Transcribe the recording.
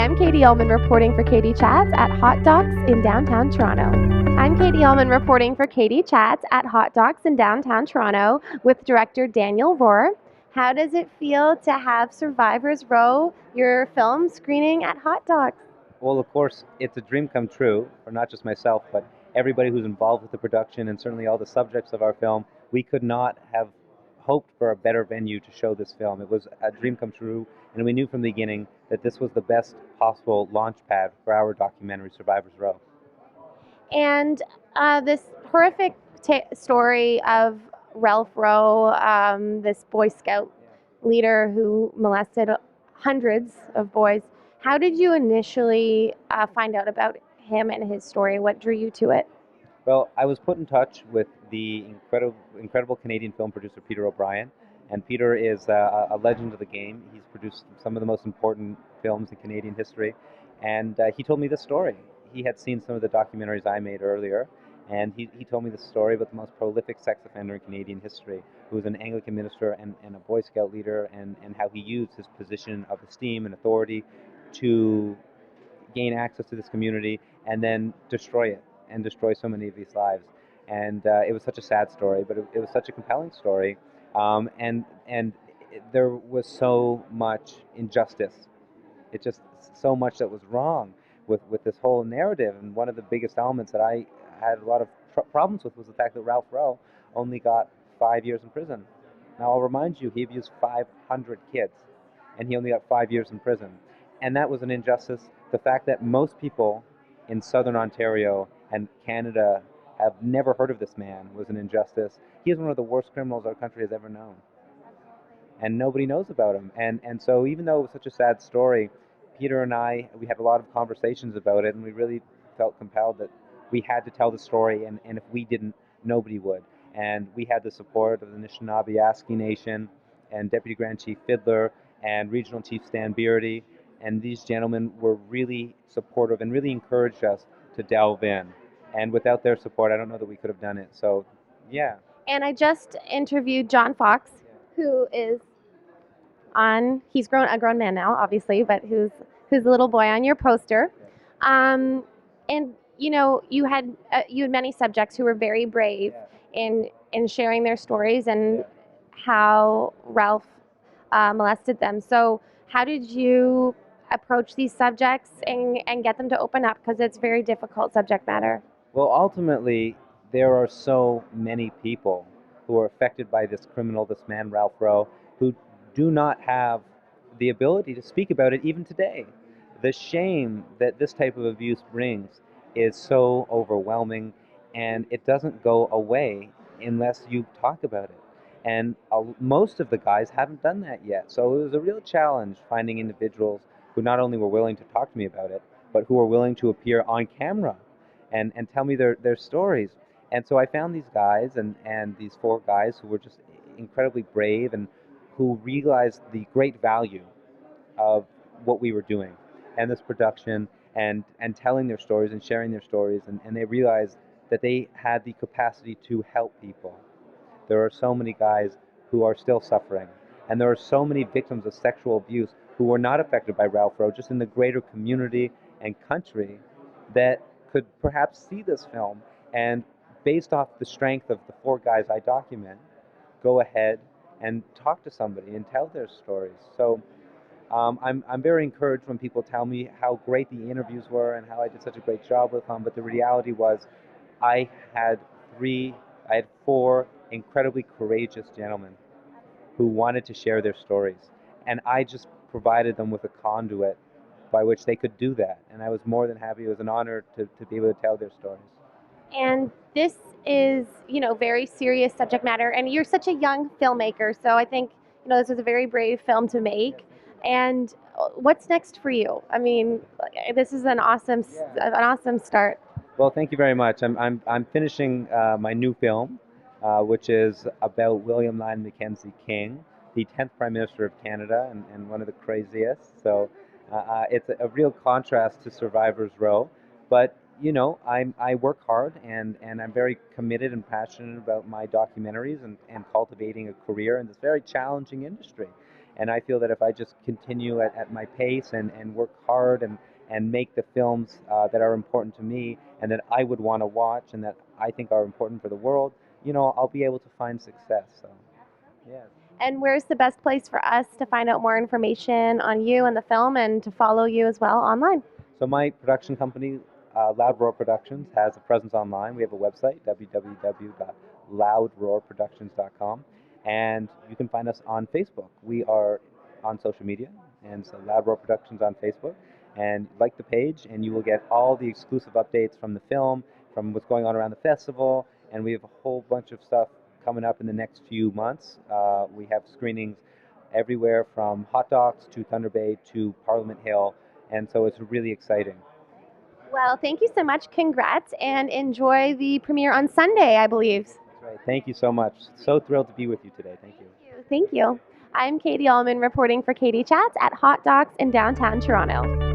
I'm Katie Uhlmann reporting for Katie Chats at hotDOCS in downtown Toronto. I'm Katie Uhlmann reporting for Katie Chats at hotDOCS in downtown Toronto with Director Daniel Roher. How does it feel to have Survivors Rowe, your film, screening at hotDOCS? Well, of course, it's a dream come true for not just myself, but everybody who's involved with the production and certainly all the subjects of our film. We could not have hoped for a better venue to show this film. It was a dream come true, and we knew from the beginning that this was the best possible launch pad for our documentary, Survivors Rowe. And this horrific story of Ralph Rowe, this Boy Scout leader who molested hundreds of boys. How did you initially find out about him and his story? What drew you to it? Well, I was put in touch with the incredible Canadian film producer Peter O'Brien, and Peter is a legend of the game. He's produced some of the most important films in Canadian history, and he told me this story. He had seen some of the documentaries I made earlier, and he told me the story about the most prolific sex offender in Canadian history, who was an Anglican minister and a Boy Scout leader, and how he used his position of esteem and authority to gain access to this community and then destroy it and destroy so many of these lives. And it was such a sad story, but it was such a compelling story. There was so much injustice. It just so much that was wrong with this whole narrative. And one of the biggest elements that I had a lot of problems with was the fact that Ralph Rowe only got 5 years in prison. Now, I'll remind you, he abused 500 kids, and he only got 5 years in prison. And that was an injustice. The fact that most people in southern Ontario and Canada have never heard of this man was an injustice. He is one of the worst criminals our country has ever known. And nobody knows about him. And so even though it was such a sad story, Peter and we had a lot of conversations about it, and we really felt compelled that we had to tell the story, and if we didn't, nobody would. And we had the support of the Anishinaabe Nation and Deputy Grand Chief Fiddler and Regional Chief Stan Beardy, and these gentlemen were really supportive and really encouraged us to delve in. And without their support, I don't know that we could have done it. So, yeah. And I just interviewed John Fox, who is he's a grown man now, obviously, but who's a little boy on your poster. And you had many subjects who were very brave in sharing their stories and how Ralph molested them. So how did you approach these subjects and get them to open up, because it's very difficult subject matter? Well, ultimately, there are so many people who are affected by this criminal, this man, Ralph Rowe, who do not have the ability to speak about it even today. The shame that this type of abuse brings is so overwhelming, and it doesn't go away unless you talk about it. And most of the guys haven't done that yet. So it was a real challenge finding individuals who not only were willing to talk to me about it, but who were willing to appear on camera and tell me their stories. And so I found these guys and these 4 guys who were just incredibly brave and who realized the great value of what we were doing and this production and telling their stories and sharing their stories. And they realized that they had the capacity to help people. There are so many guys who are still suffering. And there are so many victims of sexual abuse who were not affected by Ralph Rowe, just in the greater community and country, that could perhaps see this film and, based off the strength of the 4 guys I document, go ahead and talk to somebody and tell their stories. So I'm very encouraged when people tell me how great the interviews were and how I did such a great job with them. But the reality was, I had 4 incredibly courageous gentlemen who wanted to share their stories, and I just provided them with a conduit by which they could do that. And I was more than happy. It was an honor to be able to tell their stories. And this is, very serious subject matter. And you're such a young filmmaker, so I think, this was a very brave film to make. And what's next for you? I mean, this is an awesome start. Well, thank you very much. I'm finishing my new film, which is about William Lyon Mackenzie King, the 10th Prime Minister of Canada and one of the craziest. So it's a real contrast to Survivors Rowe. But, I work hard and I'm very committed and passionate about my documentaries and cultivating a career in this very challenging industry. And I feel that if I just continue at my pace and work hard and make the films that are important to me and that I would want to watch and that I think are important for the world, I'll be able to find success. So, yeah. And where's the best place for us to find out more information on you and the film and to follow you as well online? So my production company, Loud Roar Productions, has a presence online. We have a website, www.loudroarproductions.com, and you can find us on Facebook. We are on social media, and so Loud Roar Productions on Facebook. And like the page, and you will get all the exclusive updates from the film, from what's going on around the festival, and we have a whole bunch of stuff coming up in the next few months. We have screenings everywhere from hotDOCS to Thunder Bay to Parliament Hill, and so it's really exciting. Well, thank you so much. Congrats, and enjoy the premiere on Sunday, I believe. That's right. Thank you so much. So thrilled to be with you today. Thank you. Thank you. I'm Katie Uhlmann reporting for Katie Chats at hotDOCS in downtown Toronto.